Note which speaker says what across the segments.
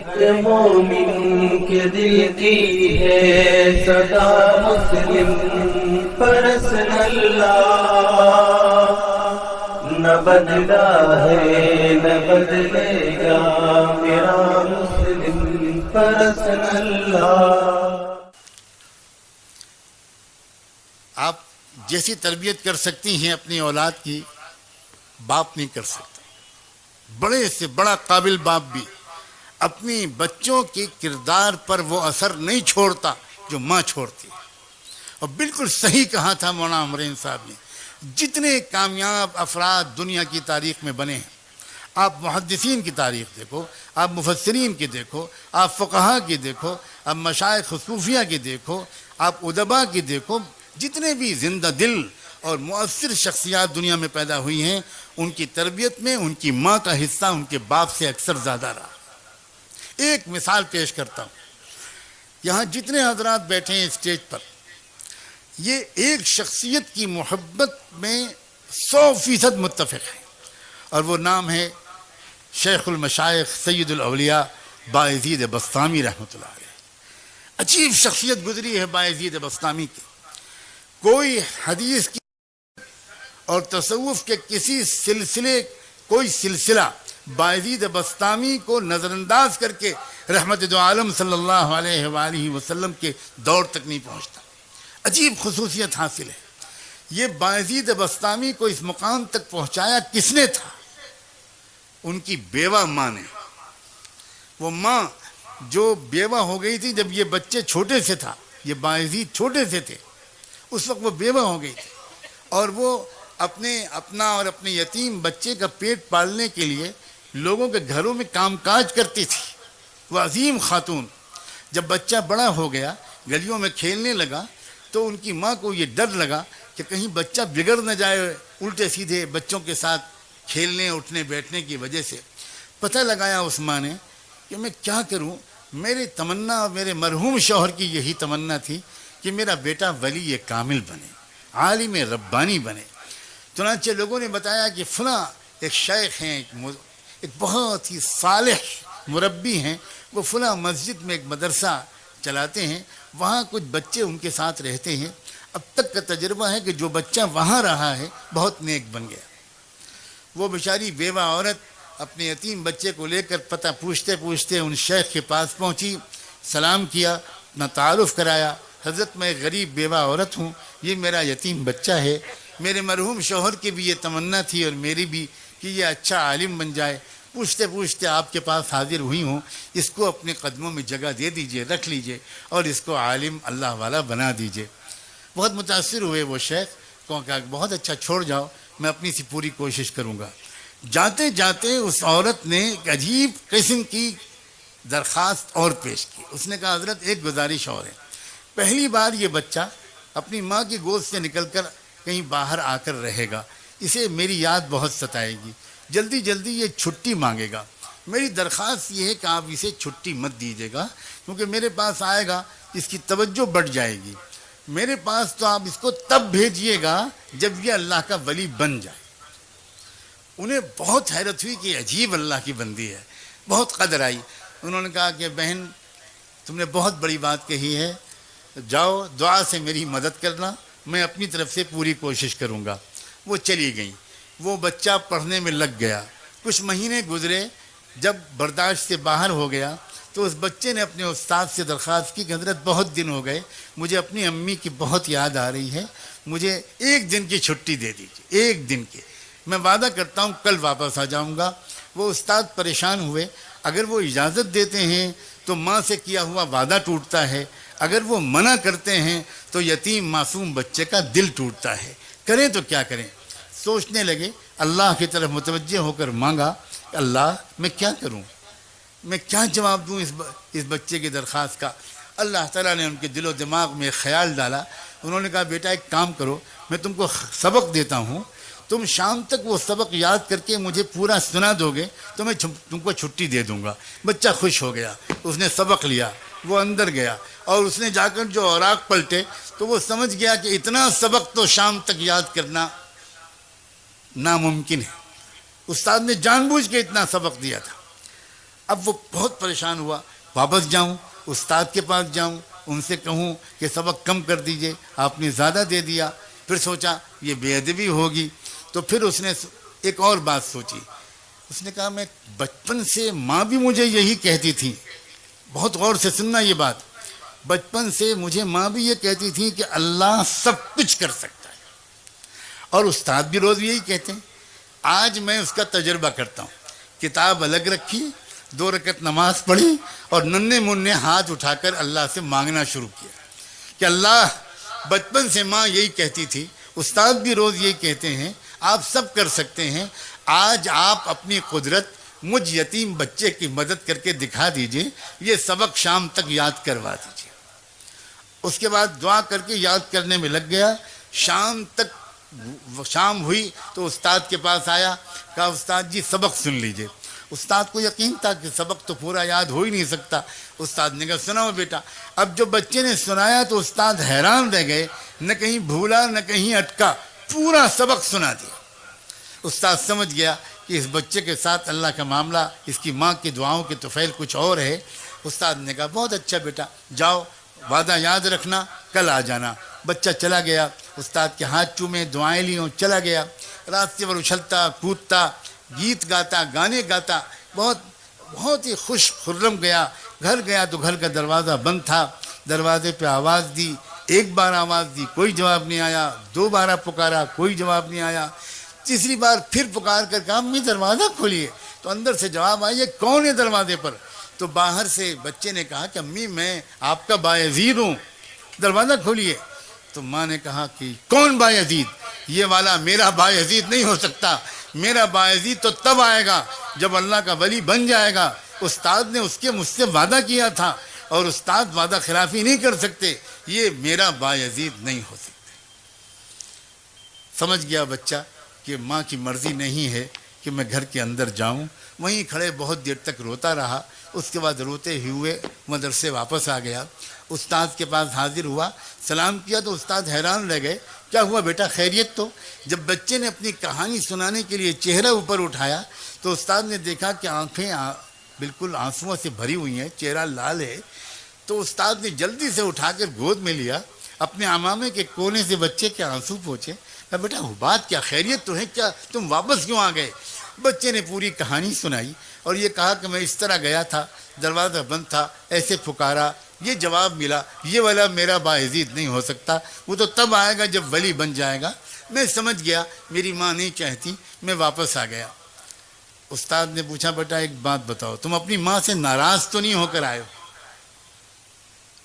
Speaker 1: ایک مومن کے دل کی ہے صدا مسلم پرسنل نہ بدلا ہے نہ بدلے گا میرا مسلم پرسنل.
Speaker 2: آپ جیسی تربیت کر سکتی ہیں اپنی اولاد کی باپ نہیں کر سکتا. بڑے سے بڑا قابل باپ بھی اپنی بچوں کے کردار پر وہ اثر نہیں چھوڑتا جو ماں چھوڑتی ہے. اور بالکل صحیح کہا تھا مولانا امرین صاحب نے. جتنے کامیاب افراد دنیا کی تاریخ میں بنے ہیں، آپ محدثین کی تاریخ دیکھو، آپ مفسرین کی دیکھو، آپ فقہا کی دیکھو، آپ مشائخ صوفیہ کی دیکھو، آپ ادبا کی دیکھو، جتنے بھی زندہ دل اور مؤثر شخصیات دنیا میں پیدا ہوئی ہیں، ان کی تربیت میں ان کی ماں کا حصہ ان کے باپ سے اکثر زیادہ رہا. ایک مثال پیش کرتا ہوں. یہاں جتنے حضرات بیٹھے ہیں اسٹیج پر، یہ ایک شخصیت کی محبت میں 100% متفق ہیں، اور وہ نام ہے شیخ المشائخ سید الاولیاء بایزید بسطامی رحمۃ اللہ علیہ. عجیب شخصیت گزری ہے بایزید بسطامی کی. کوئی حدیث کی اور تصوف کے کسی کوئی سلسلہ بایزید بسطامی کو نظر انداز کر کے رحمت دو عالم صلی اللہ علیہ وآلہ وسلم کے دور تک نہیں پہنچتا. عجیب خصوصیت حاصل ہے. یہ بایزید بسطامی کو اس مقام تک پہنچایا کس نے تھا؟ ان کی بیوہ ماں نے. وہ ماں جو بیوہ ہو گئی تھی جب یہ بچے چھوٹے سے تھا، یہ بایزید چھوٹے سے تھے، اس وقت وہ بیوہ ہو گئی تھی، اور وہ اپنا اور اپنے یتیم بچے کا پیٹ پالنے کے لیے لوگوں کے گھروں میں کام کاج کرتی تھی. وہ عظیم خاتون. جب بچہ بڑا ہو گیا، گلیوں میں کھیلنے لگا، تو ان کی ماں کو یہ ڈر لگا کہ کہیں بچہ بگڑ نہ جائے الٹے سیدھے بچوں کے ساتھ کھیلنے اٹھنے بیٹھنے کی وجہ سے. پتہ لگایا اس ماں نے کہ میں کیا کروں. میری تمنا اور میرے مرحوم شوہر کی یہی تمنا تھی کہ میرا بیٹا ولی کامل بنے، عالم ربانی بنے. چنانچہ لوگوں نے بتایا کہ فلاں ایک شیخ ہیں، ایک بہت ہی صالح مربی ہیں، وہ فلاں مسجد میں ایک مدرسہ چلاتے ہیں، وہاں کچھ بچے ان کے ساتھ رہتے ہیں. اب تک کا تجربہ ہے کہ جو بچہ وہاں رہا ہے بہت نیک بن گیا. وہ بیچاری بیوہ عورت اپنے یتیم بچے کو لے کر پتہ پوچھتے پوچھتے ان شیخ کے پاس پہنچی، سلام کیا، اپنا تعارف کرایا. حضرت میں غریب بیوہ عورت ہوں، یہ میرا یتیم بچہ ہے. میرے مرحوم شوہر کی بھی یہ تمنا تھی اور میری بھی کہ یہ اچھا عالم بن جائے. پوچھتے پوچھتے آپ کے پاس حاضر ہوئی ہوں، اس کو اپنے قدموں میں جگہ دے دیجئے، رکھ لیجئے، اور اس کو عالم اللہ والا بنا دیجئے. بہت متاثر ہوئے وہ شیخ. کہا بہت اچھا، چھوڑ جاؤ، میں اپنی سی پوری کوشش کروں گا. جاتے جاتے اس عورت نے ایک عجیب قسم کی درخواست اور پیش کی. اس نے کہا حضرت ایک گزارش اور ہے. پہلی بار یہ بچہ اپنی ماں کی گود سے نکل کر کہیں باہر آ کر رہے گا، اسے میری یاد بہت ستائے گی، جلدی جلدی یہ چھٹی مانگے گا. میری درخواست یہ ہے کہ آپ اسے چھٹی مت دیجیے گا، کیونکہ میرے پاس آئے گا اس کی توجہ بڑھ جائے گی. میرے پاس تو آپ اس کو تب بھیجیے گا جب یہ اللہ کا ولی بن جائے. انہیں بہت حیرت ہوئی کہ عجیب اللہ کی بندی ہے، بہت قدر آئی. انہوں نے کہا کہ بہن تم نے بہت بڑی بات کہی ہے، جاؤ دعا سے میری مدد کرنا، میں اپنی طرف سے پوری کوشش کروں گا. وہ چلی گئیں. وہ بچہ پڑھنے میں لگ گیا. کچھ مہینے گزرے. جب برداشت سے باہر ہو گیا تو اس بچے نے اپنے استاد سے درخواست کی کہ حضرت بہت دن ہو گئے، مجھے اپنی امی کی بہت یاد آ رہی ہے، مجھے ایک دن کی چھٹی دے دیجیے، ایک دن کی، میں وعدہ کرتا ہوں کل واپس آ جاؤں گا. وہ استاد پریشان ہوئے. اگر وہ اجازت دیتے ہیں تو ماں سے کیا ہوا وعدہ ٹوٹتا ہے، اگر وہ منع کرتے ہیں تو یتیم معصوم بچے کا دل ٹوٹتا ہے، کریں تو کیا کریں. سوچنے لگے. اللہ کی طرف متوجہ ہو کر مانگا، اللہ میں کیا کروں، میں کیا جواب دوں اس بچے کی درخواست کا. اللہ تعالیٰ نے ان کے دل و دماغ میں خیال ڈالا. انہوں نے کہا بیٹا ایک کام کرو، میں تم کو سبق دیتا ہوں، تم شام تک وہ سبق یاد کر کے مجھے پورا سنا دو گے تو میں تم کو چھٹی دے دوں گا. بچہ خوش ہو گیا. اس نے سبق لیا، وہ اندر گیا اور اس نے جا کر جو اوراق پلٹے تو وہ سمجھ گیا کہ اتنا سبق تو شام تک یاد کرنا ناممکن ہے. استاد نے جان بوجھ کے اتنا سبق دیا تھا. اب وہ بہت پریشان ہوا، واپس جاؤں استاد کے پاس جاؤں ان سے کہوں کہ سبق کم کر دیجئے، آپ نے زیادہ دے دیا. پھر سوچا یہ بے ادبی ہوگی، تو پھر اس نے ایک اور بات سوچی. اس نے کہا میں بچپن سے ماں بھی مجھے یہی کہتی تھی، بہت غور سے سننا یہ بات، بچپن سے مجھے ماں بھی یہ کہتی تھی کہ اللہ سب کچھ کر سکتا ہے، اور استاد بھی روز یہی کہتے ہیں. آج میں اس کا تجربہ کرتا ہوں. کتاب الگ رکھی، 2 رکعت نماز پڑھی اور ننھے منھے ہاتھ اٹھا کر اللہ سے مانگنا شروع کیا کہ اللہ، بچپن سے ماں یہی کہتی تھی، استاد بھی روز یہی کہتے ہیں، آپ سب کر سکتے ہیں، آج آپ اپنی قدرت مجھ یتیم بچے کی مدد کر کے دکھا دیجئے، یہ سبق شام تک یاد کروا دیجئے. اس کے بعد دعا کر کے یاد کرنے میں لگ گیا. شام ہوئی تو استاد کے پاس آیا، کہا استاد جی سبق سن لیجئے. استاد کو یقین تھا کہ سبق تو پورا یاد ہو ہی نہیں سکتا. استاد نے کہا سناؤ بیٹا. اب جو بچے نے سنایا تو استاد حیران رہ گئے، نہ کہیں بھولا نہ کہیں اٹکا، پورا سبق سنا دیا. استاد سمجھ گیا کہ اس بچے کے ساتھ اللہ کا معاملہ، اس کی ماں کی دعاؤں کے طفیل کچھ اور ہے. استاد نے کہا بہت اچھا بیٹا، جاؤ وعدہ یاد رکھنا، کل آ جانا. بچہ چلا گیا، استاد کے ہاتھ چومے، دعائیں لیوں، چلا گیا. راستے پر اچھلتا کودتا، گیت گاتا، گانے گاتا، بہت ہی خوش خرم گیا. گھر گیا تو گھر کا دروازہ بند تھا. دروازے پہ آواز دی، 1 بار آواز دی، کوئی جواب نہیں آیا. 2 بار پکارا، کوئی جواب نہیں آیا. تیسری بار پھر پکار کر کہا امی دروازہ کھولیے. تو اندر سے جواب آیا یہ کون ہے دروازے پر؟ تو باہر سے بچے نے کہا کہ امی میں آپ کا بایزید ہوں، دروازہ کھولیے. تو ماں نے کہا کہ کون بایزید؟ یہ والا میرا بایزید نہیں ہو سکتا، میرا بایزید تو تب آئے گا جب اللہ کا ولی بن جائے گا. استاد نے مجھ سے وعدہ کیا تھا، اور استاد وعدہ خلافی نہیں کر سکتے، یہ میرا بایزید نہیں ہو سکتا. سمجھ گیا بچہ کہ ماں کی مرضی نہیں ہے کہ میں گھر کے اندر جاؤں. وہیں کھڑے بہت دیر تک روتا رہا. اس کے بعد روتے ہی ہوئے مدرسے واپس آ گیا. استاد کے پاس حاضر ہوا، سلام کیا تو استاد حیران رہ گئے، کیا ہوا بیٹا خیریت؟ تو جب بچے نے اپنی کہانی سنانے کے لیے چہرہ اوپر اٹھایا تو استاد نے دیکھا کہ آنکھیں بالکل آنسوؤں سے بھری ہوئی ہیں، چہرہ لال ہے. تو استاد نے جلدی سے اٹھا کر گود میں لیا، اپنے عمامے کے کونے سے بچے کے آنسو پوچھے. کہا بیٹا بات کیا، خیریت تو ہے؟ کیا تم واپس کیوں آ گئے؟ بچے نے پوری کہانی سنائی اور یہ کہا کہ میں اس طرح گیا تھا، دروازہ بند تھا، ایسے پکارا، یہ جواب ملا، یہ والا میرا باعزید نہیں ہو سکتا، وہ تو تب آئے گا جب ولی بن جائے گا. میں سمجھ گیا میری ماں نہیں چاہتی، میں واپس آ گیا. استاد نے پوچھا بیٹا ایک بات بتاؤ، تم اپنی ماں سے ناراض تو نہیں ہو کر آئے ہو؟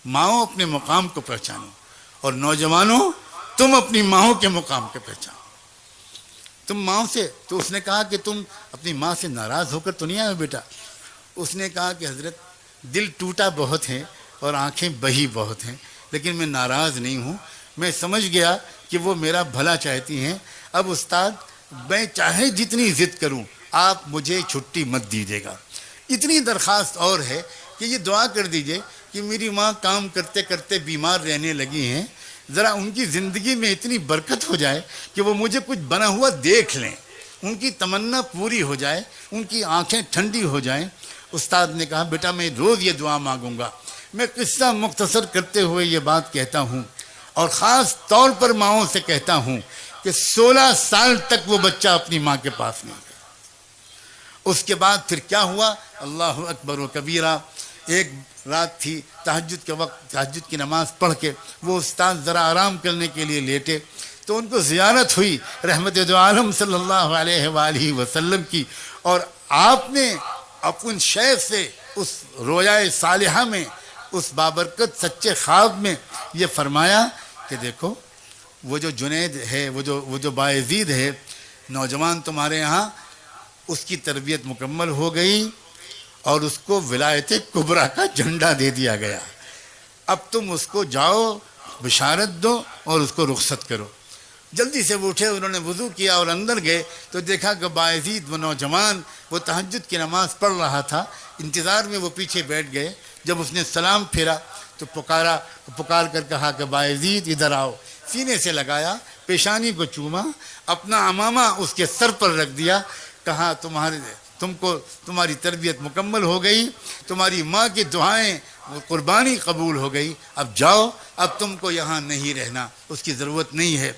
Speaker 2: ماؤں اپنے مقام کو پہچانو، اور نوجوانوں تم اپنی ماؤں کے مقام کے پہچانو. تم ماں سے، تو اس نے کہا کہ تم اپنی ماں سے ناراض ہو کر تو نہیں آئے بیٹا. اس نے کہا کہ حضرت دل ٹوٹا بہت ہے اور آنکھیں بہی بہت ہیں، لیکن میں ناراض نہیں ہوں. میں سمجھ گیا کہ وہ میرا بھلا چاہتی ہیں. اب استاد میں چاہے جتنی ضد کروں آپ مجھے چھٹی مت دیجیے گا. اتنی درخواست اور ہے کہ یہ دعا کر دیجئے کہ میری ماں کام کرتے کرتے بیمار رہنے لگی ہیں، ذرا ان کی زندگی میں اتنی برکت ہو جائے کہ وہ مجھے کچھ بنا ہوا دیکھ لیں، ان کی تمنا پوری ہو جائے، ان کی آنکھیں ٹھنڈی ہو جائیں. استاد نے کہا بیٹا میں روز یہ دعا مانگوں گا. میں قصہ مختصر کرتے ہوئے یہ بات کہتا ہوں، اور خاص طور پر ماؤں سے کہتا ہوں کہ 16 سال تک وہ بچہ اپنی ماں کے پاس نہیں گیا. اس کے بعد پھر کیا ہوا؟ اللہ اکبر و کبیرہ. ایک رات تھی، تہجد کے وقت تہجد کی نماز پڑھ کے وہ استاد ذرا آرام کرنے کے لیے لیٹے تو ان کو زیارت ہوئی رحمت دو عالم صلی اللہ علیہ وآلہ وسلم کی، اور آپ نے اپن شیخ سے اس رویائے صالحہ میں، اس بابرکت سچے خواب میں یہ فرمایا کہ دیکھو وہ جو جنید ہے، وہ جو باعزید ہے، نوجوان تمہارے یہاں، اس کی تربیت مکمل ہو گئی اور اس کو ولایت کبریٰ کا جھنڈا دے دیا گیا. اب تم اس کو جاؤ بشارت دو اور اس کو رخصت کرو. جلدی سے وہ اٹھے، انہوں نے وضو کیا اور اندر گئے تو دیکھا کہ باعزید وہ نوجوان وہ تہجد کی نماز پڑھ رہا تھا. انتظار میں وہ پیچھے بیٹھ گئے. جب اس نے سلام پھیرا تو پکار کر کہا کہ باعزید ادھر آؤ. سینے سے لگایا، پیشانی کو چوما، اپنا عمامہ اس کے سر پر رکھ دیا، کہا تم کو تمہاری تربیت مکمل ہو گئی, تمہاری ماں کی دعائیں وہ قربانی قبول ہو گئی, اب جاؤ, اب تم کو یہاں نہیں رہنا, اس کی ضرورت نہیں ہے.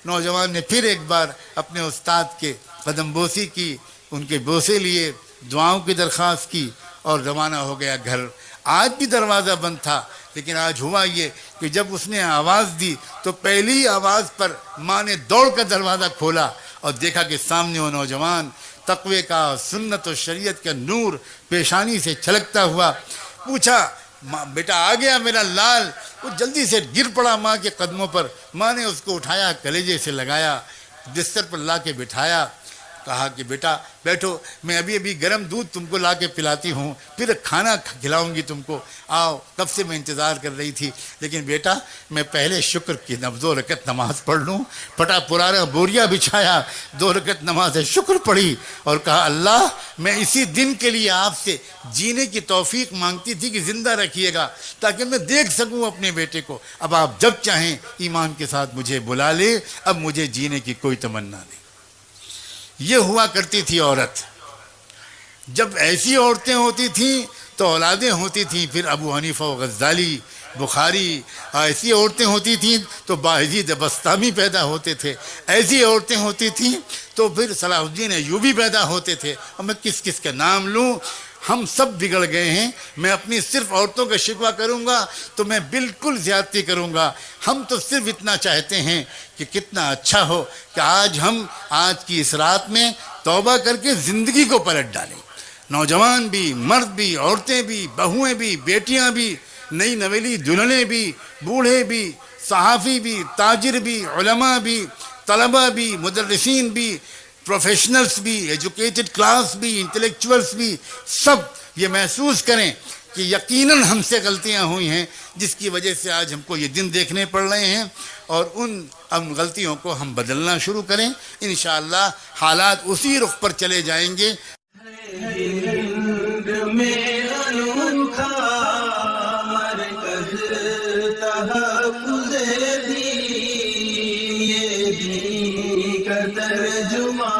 Speaker 2: نوجوان نے پھر ایک بار اپنے استاد کے قدم بوسی کی, ان کے بوسے لیے, دعاؤں کی درخواست کی اور روانہ ہو گیا گھر. آج بھی دروازہ بند تھا, لیکن آج ہوا یہ کہ جب اس نے آواز دی تو پہلی آواز پر ماں نے دوڑ کر دروازہ کھولا اور دیکھا کہ سامنے وہ نوجوان تقوی کا, سنت و شریعت کا نور پیشانی سے چھلکتا ہوا. پوچھا, بیٹا آ گیا میرا لال؟ وہ جلدی سے گر پڑا ماں کے قدموں پر. ماں نے اس کو اٹھایا, کلیجے سے لگایا, بستر پر لا کے بٹھایا, کہا کہ بیٹا بیٹھو, میں ابھی گرم دودھ تم کو لا کے پلاتی ہوں, پھر کھانا کھلاؤں گی تم کو, آؤ, کب سے میں انتظار کر رہی تھی. لیکن بیٹا میں پہلے شکر کی 2 رکعت نماز پڑھ لوں. پھٹا پرانا بوریا بچھایا, 2 رکعت نماز شکر پڑھی اور کہا اللہ میں اسی دن کے لیے آپ سے جینے کی توفیق مانگتی تھی کہ زندہ رکھیے گا تاکہ میں دیکھ سکوں اپنے بیٹے کو. اب آپ جب چاہیں ایمان کے ساتھ مجھے بلا لے, اب مجھے جینے کی کوئی تمنا نہیں. یہ ہوا کرتی تھی عورت. جب ایسی عورتیں ہوتی تھیں تو اولادیں ہوتی تھیں. پھر ابو حنیفہ و غزالی, بخاری, ایسی عورتیں ہوتی تھیں تو باعزید بسطامی پیدا ہوتے تھے. ایسی عورتیں ہوتی تھیں تو پھر صلاح الدین ایوبی پیدا ہوتے تھے. اور میں کس کس کا نام لوں, ہم سب بگڑ گئے ہیں. میں اپنی صرف عورتوں کا شکوہ کروں گا تو میں بالکل زیادتی کروں گا. ہم تو صرف اتنا چاہتے ہیں کہ کتنا اچھا ہو کہ آج کی اس رات میں توبہ کر کے زندگی کو پلٹ ڈالیں. نوجوان بھی, مرد بھی, عورتیں بھی, بہویں بھی, بیٹیاں بھی, نئی نویلی دلہنیں بھی, بوڑھے بھی, صحافی بھی, تاجر بھی, علماء بھی, طلبہ بھی, مدرسین بھی, پروفیشنلز بھی, ایجوکیٹڈ کلاس بھی, انٹلیکچوئلز بھی, سب یہ محسوس کریں کہ یقیناً ہم سے غلطیاں ہوئی ہیں جس کی وجہ سے آج ہم کو یہ دن دیکھنے پڑ رہے ہیں, اور ان غلطیوں کو ہم بدلنا شروع کریں. انشاءاللہ حالات اسی رخ پر چلے جائیں گے.
Speaker 1: ہند میں انوکھا مرکز تحفظ دین, یہ دین کا ترجمہ